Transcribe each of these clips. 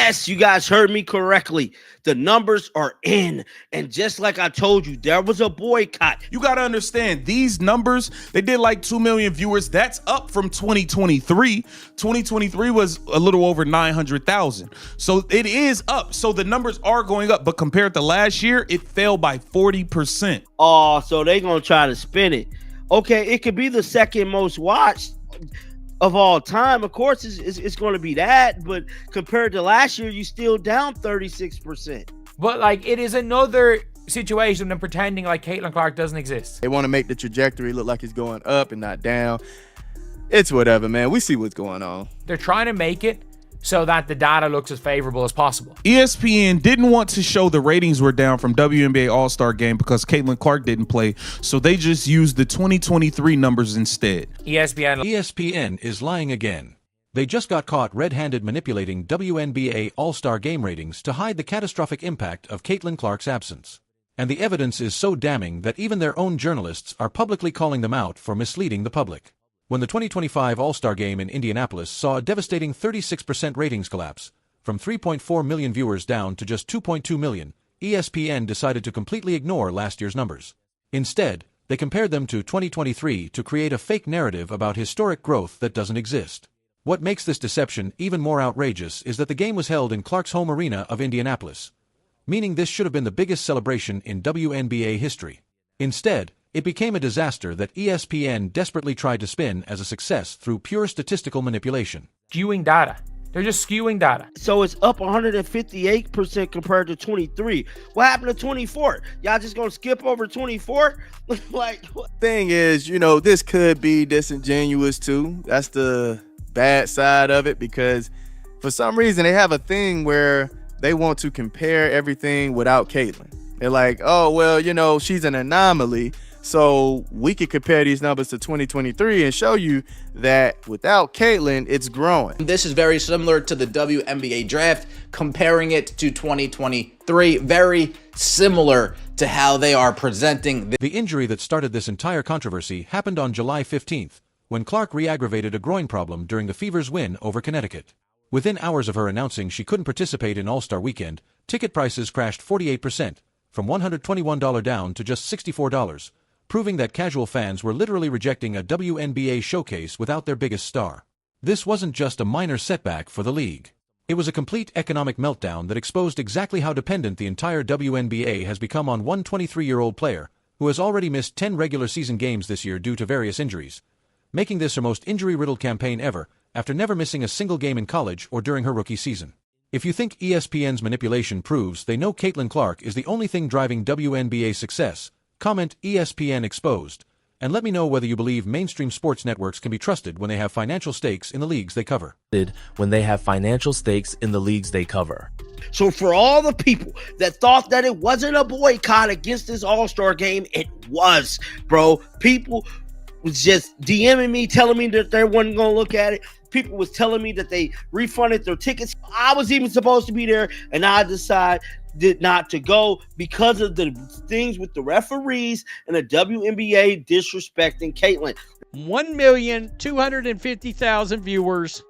Yes, you guys heard me correctly. The numbers are in. And just like I told you, there was a boycott. You got to understand, these numbers, they did like 2 million viewers. That's up from 2023. 2023 was a little over 900,000. So it is up. So the numbers are going up. But compared to last year, it fell by 40%. Oh, so they're going to try to spin it. Okay, it could be the second most watched of all time. Of course, it's going to be that, but compared to last year, you still down 36%. But like, it is another situation than pretending like Caitlin Clark doesn't exist. They want to make the trajectory look like it's going up and not down. It's whatever, man. We see what's going on. They're trying to make it so that the data looks as favorable as possible. ESPN didn't want to show the ratings were down from WNBA All-Star Game because Caitlin Clark didn't play, so they just used the 2023 numbers instead. ESPN is lying again. They just got caught red-handed manipulating WNBA All-Star Game ratings to hide the catastrophic impact of Caitlin Clark's absence. And the evidence is so damning that even their own journalists are publicly calling them out for misleading the public. When the 2025 All-Star Game in Indianapolis saw a devastating 36% ratings collapse, from 3.4 million viewers down to just 2.2 million, ESPN decided to completely ignore last year's numbers. Instead, they compared them to 2023 to create a fake narrative about historic growth that doesn't exist. What makes this deception even more outrageous is that the game was held in Clark's home arena of Indianapolis, meaning this should have been the biggest celebration in WNBA history. Instead, it became a disaster that ESPN desperately tried to spin as a success through pure statistical manipulation. Skewing data. They're just skewing data. So it's up 158% compared to 23. What happened to 24? Y'all just gonna skip over 24? Like, what? Thing is, you know, this could be disingenuous too. That's the bad side of it, because for some reason they have a thing where they want to compare everything without Caitlin. They're like, oh, well, you know, she's an anomaly, so we could compare these numbers to 2023 and show you that without Caitlin, it's growing. This is very similar to the WNBA draft, comparing it to 2023. Very similar to how they are presenting. The injury that started this entire controversy happened on July 15th, when Clark re-aggravated a groin problem during the Fever's win over Connecticut. Within hours of her announcing she couldn't participate in All-Star Weekend, ticket prices crashed 48%, from $121 down to just $64. Proving that casual fans were literally rejecting a WNBA showcase without their biggest star. This wasn't just a minor setback for the league. It was a complete economic meltdown that exposed exactly how dependent the entire WNBA has become on one 23-year-old player who has already missed 10 regular season games this year due to various injuries, making this her most injury-riddled campaign ever after never missing a single game in college or during her rookie season. If you think ESPN's manipulation proves they know Caitlin Clark is the only thing driving WNBA success, comment ESPN exposed, and let me know whether you believe mainstream sports networks can be trusted when they have financial stakes in the leagues they cover. When they have financial stakes in the leagues they cover. So for all the people that thought that it wasn't a boycott against this All-Star game, it was, bro. People was just DMing me, telling me that they weren't going to look at it. People was telling me that they refunded their tickets. I was even supposed to be there, and I decided not to go because of the things with the referees and the WNBA disrespecting Caitlin. 1,250,000 viewers.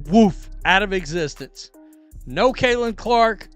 Woof, out of existence. No Caitlin Clark,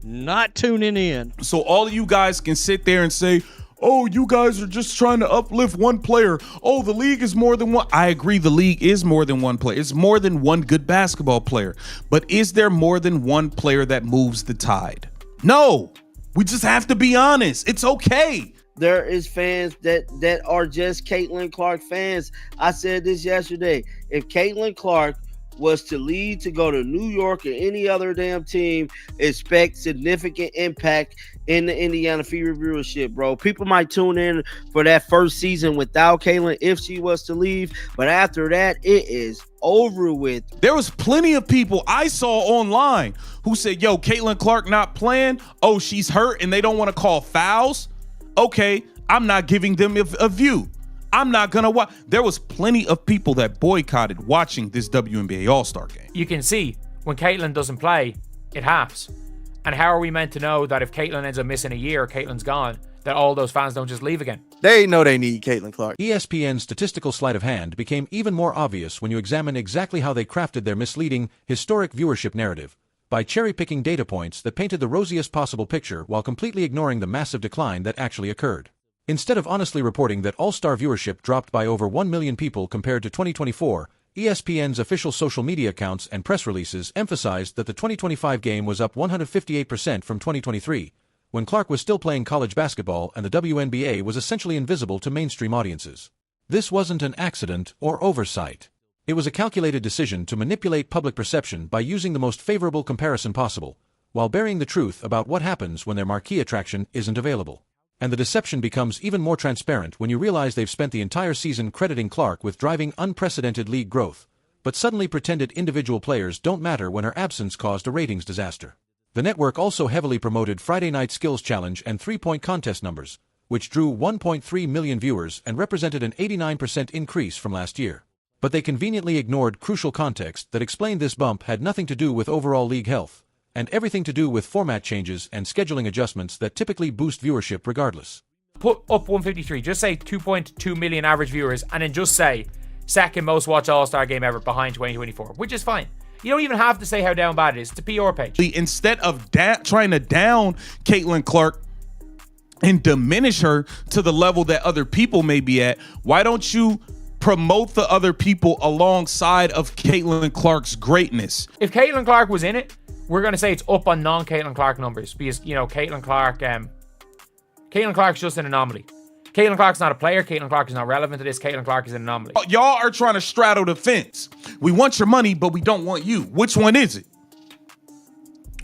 not tuning in. So all of you guys can sit there and say, oh, you guys are just trying to uplift one player. Oh, the league is more than one. I agree, the league is more than one player. It's more than one good basketball player. But is there more than one player that moves the tide? No. We just have to be honest. It's okay. There is fans that are just Caitlin Clark fans. I said this yesterday. If Caitlin Clark was to leave to go to New York or any other damn team, expect significant impact in the Indiana Fever viewership, bro. People might tune in for that first season without Caitlin if she was to leave, but after that, it is over with. There was plenty of people I saw online who said, yo, Caitlin Clark not playing. Oh, she's hurt and they don't want to call fouls. Okay, I'm not giving them a view. I'm not going to watch. There was plenty of people that boycotted watching this WNBA All-Star game. You can see when Caitlin doesn't play, it halves. And how are we meant to know that if Caitlin ends up missing a year, Caitlin's gone, that all those fans don't just leave again? They know they need Caitlin Clark. ESPN's statistical sleight of hand became even more obvious when you examine exactly how they crafted their misleading, historic viewership narrative, by cherry-picking data points that painted the rosiest possible picture while completely ignoring the massive decline that actually occurred. Instead of honestly reporting that All-Star viewership dropped by over 1 million people compared to 2024, ESPN's official social media accounts and press releases emphasized that the 2025 game was up 158% from 2023, when Clark was still playing college basketball and the WNBA was essentially invisible to mainstream audiences. This wasn't an accident or oversight. It was a calculated decision to manipulate public perception by using the most favorable comparison possible, while burying the truth about what happens when their marquee attraction isn't available. And the deception becomes even more transparent when you realize they've spent the entire season crediting Clark with driving unprecedented league growth, but suddenly pretended individual players don't matter when her absence caused a ratings disaster. The network also heavily promoted Friday Night Skills Challenge and three-point contest numbers, which drew 1.3 million viewers and represented an 89% increase from last year. But they conveniently ignored crucial context that explained this bump had nothing to do with overall league health, and everything to do with format changes and scheduling adjustments that typically boost viewership regardless. Put up 153, just say 2.2 million average viewers, and then just say second most watched All-Star game ever behind 2024, which is fine. You don't even have to say how down bad it is. It's a PR page. Instead of trying to down Caitlin Clark and diminish her to the level that other people may be at, why don't you promote the other people alongside of Caitlin Clark's greatness? If Caitlin Clark was in it, we're going to say it's up on non-Caitlin Clark numbers because, you know, Caitlin Clark's just an anomaly. Caitlin Clark's not a player. Caitlin Clark is not relevant to this. Caitlin Clark is an anomaly. Y'all are trying to straddle the fence. We want your money, but we don't want you. Which one is it?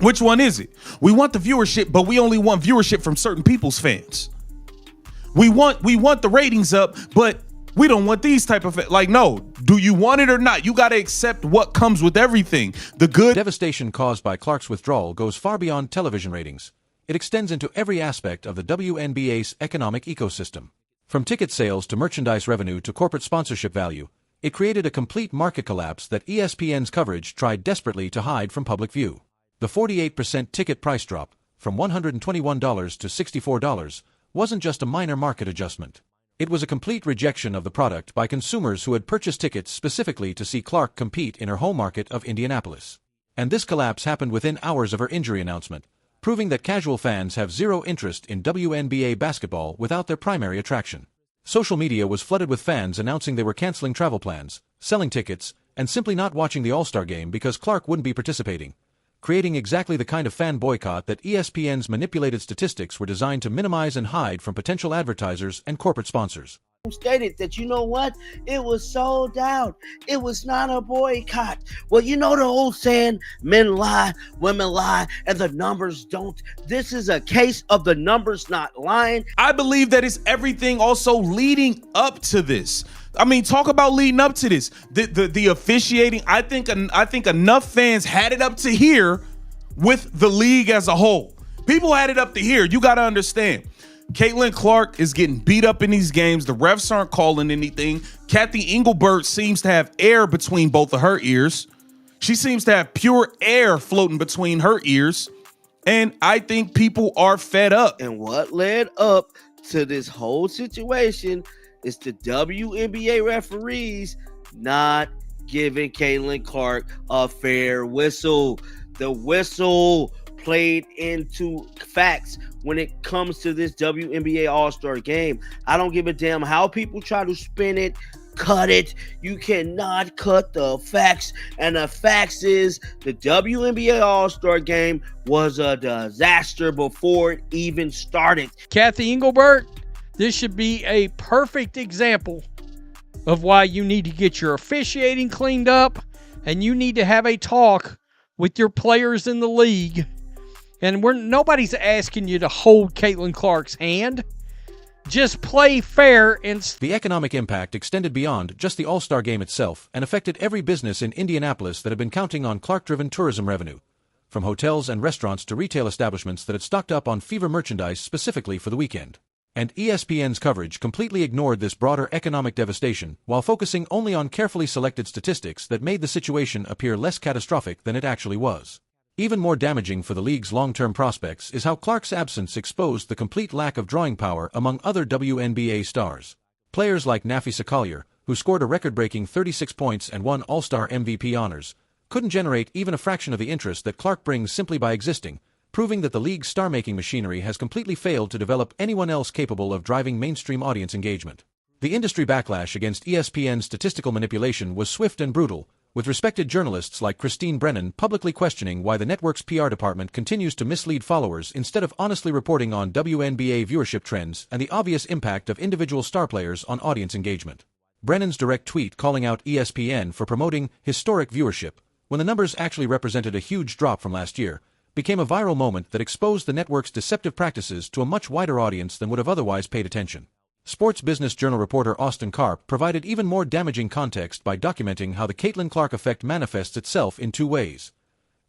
Which one is it? We want the viewership, but we only want viewership from certain people's fans. We want the ratings up, but we don't want these type of, like, no, do you want it or not? You got to accept what comes with everything. The good devastation caused by Clark's withdrawal goes far beyond television ratings. It extends into every aspect of the WNBA's economic ecosystem. From ticket sales to merchandise revenue to corporate sponsorship value, it created a complete market collapse that ESPN's coverage tried desperately to hide from public view. The 48% ticket price drop, from $121 to $64, wasn't just a minor market adjustment. It was a complete rejection of the product by consumers who had purchased tickets specifically to see Clark compete in her home market of Indianapolis. And this collapse happened within hours of her injury announcement, proving that casual fans have zero interest in WNBA basketball without their primary attraction. Social media was flooded with fans announcing they were canceling travel plans, selling tickets, and simply not watching the All-Star game because Clark wouldn't be participating, creating exactly the kind of fan boycott that ESPN's manipulated statistics were designed to minimize and hide from potential advertisers and corporate sponsors. Stated that, you know what, it was sold out. It was not a boycott. Well, you know the old saying, men lie, women lie, and the numbers don't. This is a case of the numbers not lying. I believe that it's everything also leading up to this. I mean, talk about leading up to this. The officiating, I think enough fans had it up to here with the league as a whole. People had it up to here. You got to understand. Caitlin Clark is getting beat up in these games. The refs aren't calling anything. Kathy Engelbert seems to have air between both of her ears. She seems to have pure air floating between her ears. And I think people are fed up. And what led up to this whole situation is the WNBA referees not giving Caitlin Clark a fair whistle. The whistle played into facts when it comes to this WNBA All-Star game. I don't give a damn how people try to spin it, cut it. You cannot cut the facts. And the facts is the WNBA All-Star game was a disaster before it even started. Kathy Engelbert, this should be a perfect example of why you need to get your officiating cleaned up and you need to have a talk with your players in the league. And nobody's asking you to hold Caitlin Clark's hand. Just play fair. And the economic impact extended beyond just the All-Star game itself and affected every business in Indianapolis that had been counting on Clark-driven tourism revenue, from hotels and restaurants to retail establishments that had stocked up on Fever merchandise specifically for the weekend. And ESPN's coverage completely ignored this broader economic devastation while focusing only on carefully selected statistics that made the situation appear less catastrophic than it actually was. Even more damaging for the league's long-term prospects is how Clark's absence exposed the complete lack of drawing power among other WNBA stars. Players like Nafisa Collier, who scored a record-breaking 36 points and won All-Star MVP honors, couldn't generate even a fraction of the interest that Clark brings simply by existing, proving that the league's star-making machinery has completely failed to develop anyone else capable of driving mainstream audience engagement. The industry backlash against ESPN's statistical manipulation was swift and brutal, with respected journalists like Christine Brennan publicly questioning why the network's PR department continues to mislead followers instead of honestly reporting on WNBA viewership trends and the obvious impact of individual star players on audience engagement. Brennan's direct tweet calling out ESPN for promoting historic viewership, when the numbers actually represented a huge drop from last year, became a viral moment that exposed the network's deceptive practices to a much wider audience than would have otherwise paid attention. Sports Business Journal reporter Austin Karp provided even more damaging context by documenting how the Caitlin Clark effect manifests itself in two ways.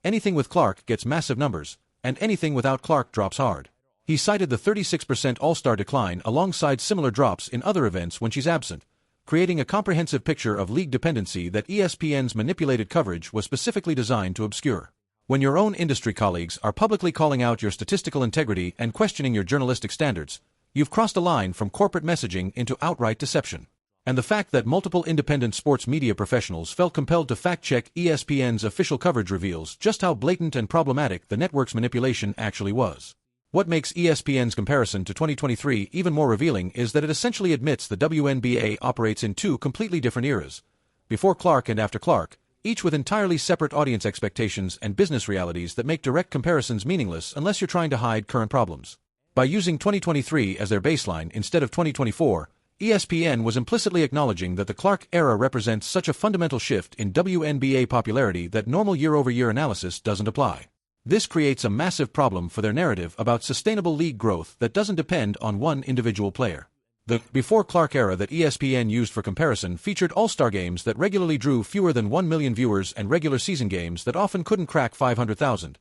Anything with Clark gets massive numbers, and anything without Clark drops hard. He cited the 36% All-Star decline alongside similar drops in other events when she's absent, creating a comprehensive picture of league dependency that ESPN's manipulated coverage was specifically designed to obscure. When your own industry colleagues are publicly calling out your statistical integrity and questioning your journalistic standards, you've crossed a line from corporate messaging into outright deception. And the fact that multiple independent sports media professionals felt compelled to fact-check ESPN's official coverage reveals just how blatant and problematic the network's manipulation actually was. What makes ESPN's comparison to 2023 even more revealing is that it essentially admits the WNBA operates in two completely different eras, before Clark and after Clark, each with entirely separate audience expectations and business realities that make direct comparisons meaningless unless you're trying to hide current problems. By using 2023 as their baseline instead of 2024, ESPN was implicitly acknowledging that the Clark era represents such a fundamental shift in WNBA popularity that normal year-over-year analysis doesn't apply. This creates a massive problem for their narrative about sustainable league growth that doesn't depend on one individual player. The before Clark era that ESPN used for comparison featured all-star games that regularly drew fewer than 1 million viewers and regular season games that often couldn't crack 500,000,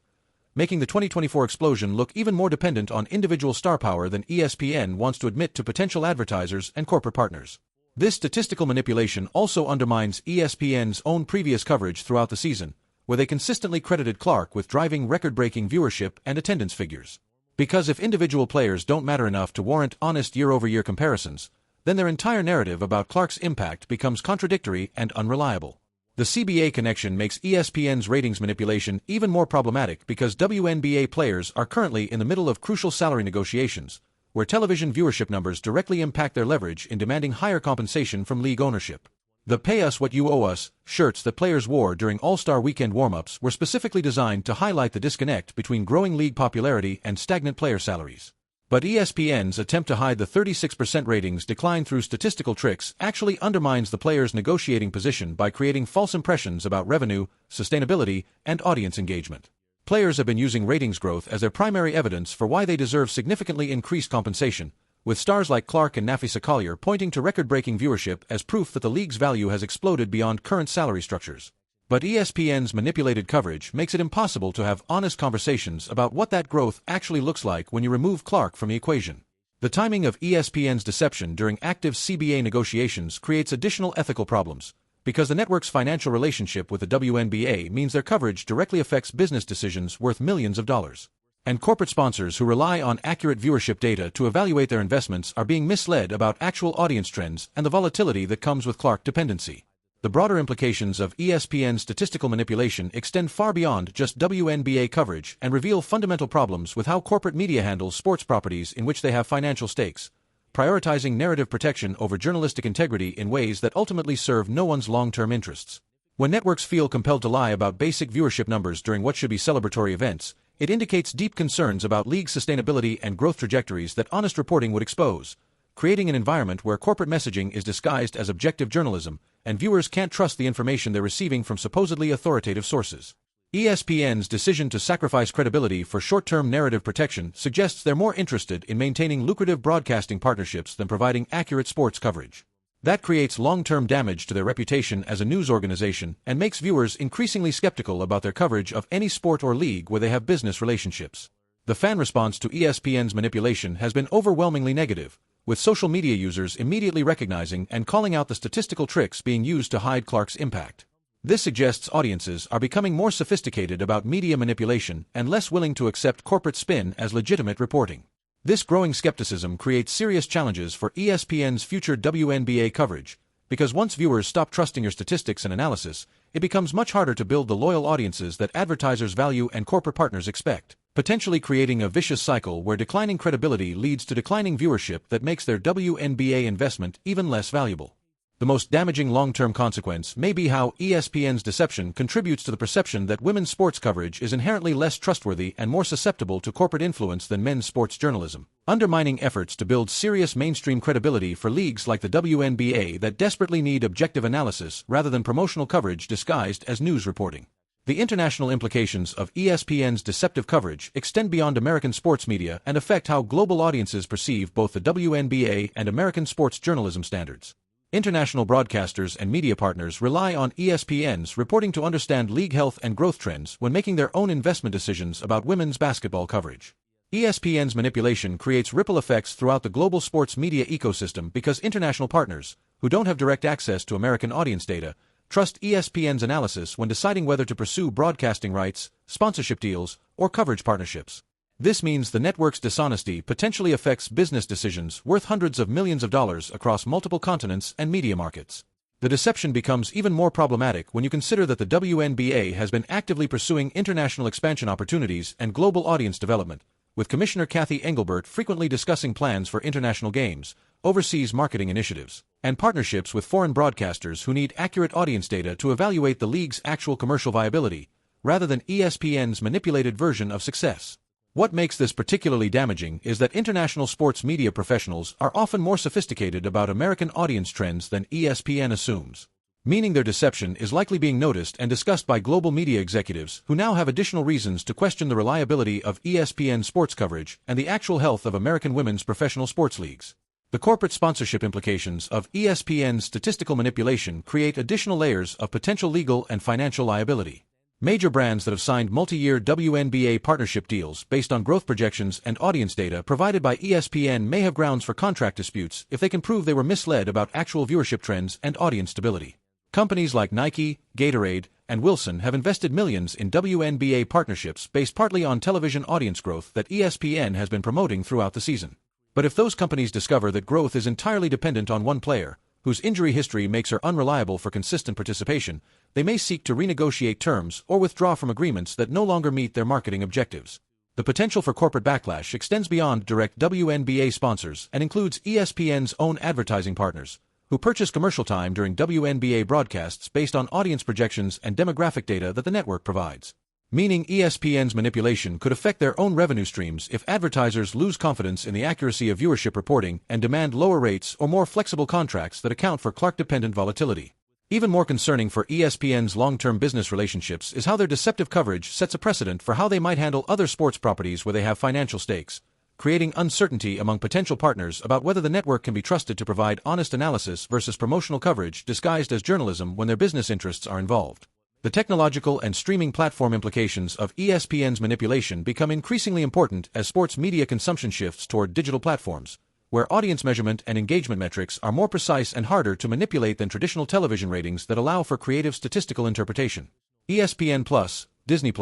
making the 2024 explosion look even more dependent on individual star power than ESPN wants to admit to potential advertisers and corporate partners. This statistical manipulation also undermines ESPN's own previous coverage throughout the season, where they consistently credited Clark with driving record-breaking viewership and attendance figures. Because if individual players don't matter enough to warrant honest year-over-year comparisons, then their entire narrative about Clark's impact becomes contradictory and unreliable. The CBA connection makes ESPN's ratings manipulation even more problematic because WNBA players are currently in the middle of crucial salary negotiations, where television viewership numbers directly impact their leverage in demanding higher compensation from league ownership. The "Pay Us What You Owe Us" shirts that players wore during All-Star Weekend warm-ups were specifically designed to highlight the disconnect between growing league popularity and stagnant player salaries. But ESPN's attempt to hide the 36% ratings decline through statistical tricks actually undermines the players' negotiating position by creating false impressions about revenue, sustainability, and audience engagement. Players have been using ratings growth as their primary evidence for why they deserve significantly increased compensation, with stars like Clark and Nafisa Collier pointing to record-breaking viewership as proof that the league's value has exploded beyond current salary structures. But ESPN's manipulated coverage makes it impossible to have honest conversations about what that growth actually looks like when you remove Clark from the equation. The timing of ESPN's deception during active CBA negotiations creates additional ethical problems, because the network's financial relationship with the WNBA means their coverage directly affects business decisions worth millions of dollars. And corporate sponsors who rely on accurate viewership data to evaluate their investments are being misled about actual audience trends and the volatility that comes with Clark dependency. The broader implications of ESPN's statistical manipulation extend far beyond just WNBA coverage and reveal fundamental problems with how corporate media handles sports properties in which they have financial stakes, prioritizing narrative protection over journalistic integrity in ways that ultimately serve no one's long-term interests. When networks feel compelled to lie about basic viewership numbers during what should be celebratory events, it indicates deep concerns about league sustainability and growth trajectories that honest reporting would expose, creating an environment where corporate messaging is disguised as objective journalism, and viewers can't trust the information they're receiving from supposedly authoritative sources. ESPN's decision to sacrifice credibility for short-term narrative protection suggests they're more interested in maintaining lucrative broadcasting partnerships than providing accurate sports coverage. That creates long-term damage to their reputation as a news organization and makes viewers increasingly skeptical about their coverage of any sport or league where they have business relationships. The fan response to ESPN's manipulation has been overwhelmingly negative, with social media users immediately recognizing and calling out the statistical tricks being used to hide Clark's impact. This suggests audiences are becoming more sophisticated about media manipulation and less willing to accept corporate spin as legitimate reporting. This growing skepticism creates serious challenges for ESPN's future WNBA coverage, because once viewers stop trusting your statistics and analysis, it becomes much harder to build the loyal audiences that advertisers value and corporate partners expect, potentially creating a vicious cycle where declining credibility leads to declining viewership that makes their WNBA investment even less valuable. The most damaging long-term consequence may be how ESPN's deception contributes to the perception that women's sports coverage is inherently less trustworthy and more susceptible to corporate influence than men's sports journalism, undermining efforts to build serious mainstream credibility for leagues like the WNBA that desperately need objective analysis rather than promotional coverage disguised as news reporting. The international implications of ESPN's deceptive coverage extend beyond American sports media and affect how global audiences perceive both the WNBA and American sports journalism standards. International broadcasters and media partners rely on ESPN's reporting to understand league health and growth trends when making their own investment decisions about women's basketball coverage. ESPN's manipulation creates ripple effects throughout the global sports media ecosystem because international partners, who don't have direct access to American audience data, trust ESPN's analysis when deciding whether to pursue broadcasting rights, sponsorship deals, or coverage partnerships. This means the network's dishonesty potentially affects business decisions worth hundreds of millions of dollars across multiple continents and media markets. The deception becomes even more problematic when you consider that the WNBA has been actively pursuing international expansion opportunities and global audience development, with Commissioner Kathy Engelbert frequently discussing plans for international games, overseas marketing initiatives, and partnerships with foreign broadcasters who need accurate audience data to evaluate the league's actual commercial viability, rather than ESPN's manipulated version of success. What makes this particularly damaging is that international sports media professionals are often more sophisticated about American audience trends than ESPN assumes, meaning their deception is likely being noticed and discussed by global media executives who now have additional reasons to question the reliability of ESPN sports coverage and the actual health of American women's professional sports leagues. The corporate sponsorship implications of ESPN's statistical manipulation create additional layers of potential legal and financial liability. Major brands that have signed multi-year WNBA partnership deals based on growth projections and audience data provided by ESPN may have grounds for contract disputes if they can prove they were misled about actual viewership trends and audience stability. Companies like Nike, Gatorade, and Wilson have invested millions in WNBA partnerships based partly on television audience growth that ESPN has been promoting throughout the season. But if those companies discover that growth is entirely dependent on one player, whose injury history makes her unreliable for consistent participation, they may seek to renegotiate terms or withdraw from agreements that no longer meet their marketing objectives. The potential for corporate backlash extends beyond direct WNBA sponsors and includes ESPN's own advertising partners, who purchase commercial time during WNBA broadcasts based on audience projections and demographic data that the network provides. Meaning ESPN's manipulation could affect their own revenue streams if advertisers lose confidence in the accuracy of viewership reporting and demand lower rates or more flexible contracts that account for Clark-dependent volatility. Even more concerning for ESPN's long-term business relationships is how their deceptive coverage sets a precedent for how they might handle other sports properties where they have financial stakes, creating uncertainty among potential partners about whether the network can be trusted to provide honest analysis versus promotional coverage disguised as journalism when their business interests are involved. The technological and streaming platform implications of ESPN's manipulation become increasingly important as sports media consumption shifts toward digital platforms, where audience measurement and engagement metrics are more precise and harder to manipulate than traditional television ratings that allow for creative statistical interpretation. ESPN+, Disney+,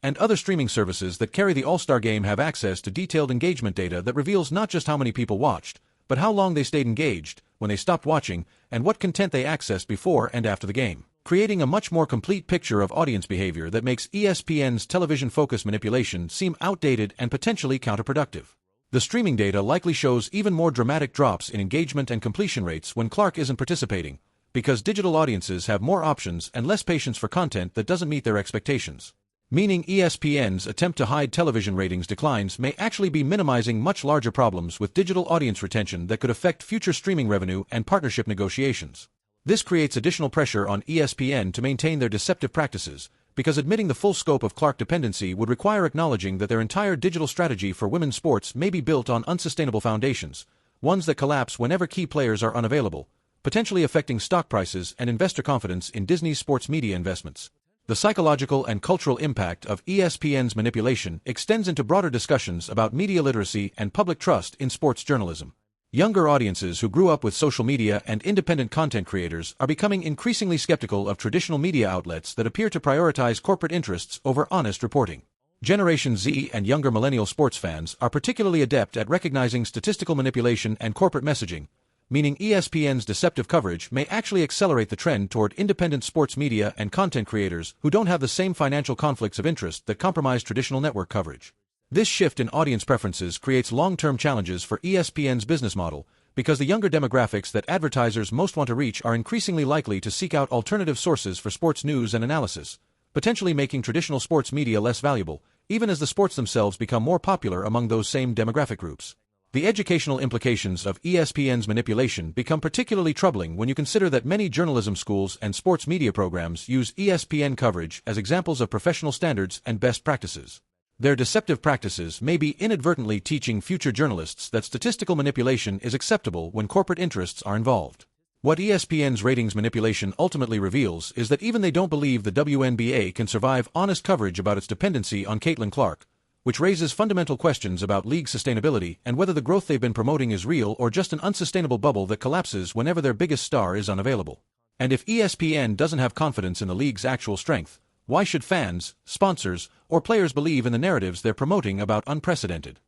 and other streaming services that carry the All-Star Game have access to detailed engagement data that reveals not just how many people watched, but how long they stayed engaged, when they stopped watching, and what content they accessed before and after the game, creating a much more complete picture of audience behavior that makes ESPN's television-focused manipulation seem outdated and potentially counterproductive. The streaming data likely shows even more dramatic drops in engagement and completion rates when Clark isn't participating, because digital audiences have more options and less patience for content that doesn't meet their expectations. Meaning ESPN's attempt to hide television ratings declines may actually be minimizing much larger problems with digital audience retention that could affect future streaming revenue and partnership negotiations. This creates additional pressure on ESPN to maintain their deceptive practices, because admitting the full scope of Clark dependency would require acknowledging that their entire digital strategy for women's sports may be built on unsustainable foundations, ones that collapse whenever key players are unavailable, potentially affecting stock prices and investor confidence in Disney's sports media investments. The psychological and cultural impact of ESPN's manipulation extends into broader discussions about media literacy and public trust in sports journalism. Younger audiences who grew up with social media and independent content creators are becoming increasingly skeptical of traditional media outlets that appear to prioritize corporate interests over honest reporting. Generation Z and younger millennial sports fans are particularly adept at recognizing statistical manipulation and corporate messaging, meaning ESPN's deceptive coverage may actually accelerate the trend toward independent sports media and content creators who don't have the same financial conflicts of interest that compromise traditional network coverage. This shift in audience preferences creates long-term challenges for ESPN's business model, because the younger demographics that advertisers most want to reach are increasingly likely to seek out alternative sources for sports news and analysis, potentially making traditional sports media less valuable, even as the sports themselves become more popular among those same demographic groups. The educational implications of ESPN's manipulation become particularly troubling when you consider that many journalism schools and sports media programs use ESPN coverage as examples of professional standards and best practices. Their deceptive practices may be inadvertently teaching future journalists that statistical manipulation is acceptable when corporate interests are involved. What ESPN's ratings manipulation ultimately reveals is that even they don't believe the WNBA can survive honest coverage about its dependency on Caitlin Clark, which raises fundamental questions about league sustainability and whether the growth they've been promoting is real or just an unsustainable bubble that collapses whenever their biggest star is unavailable. And if ESPN doesn't have confidence in the league's actual strength, why should fans, sponsors, or players believe in the narratives they're promoting about unprecedented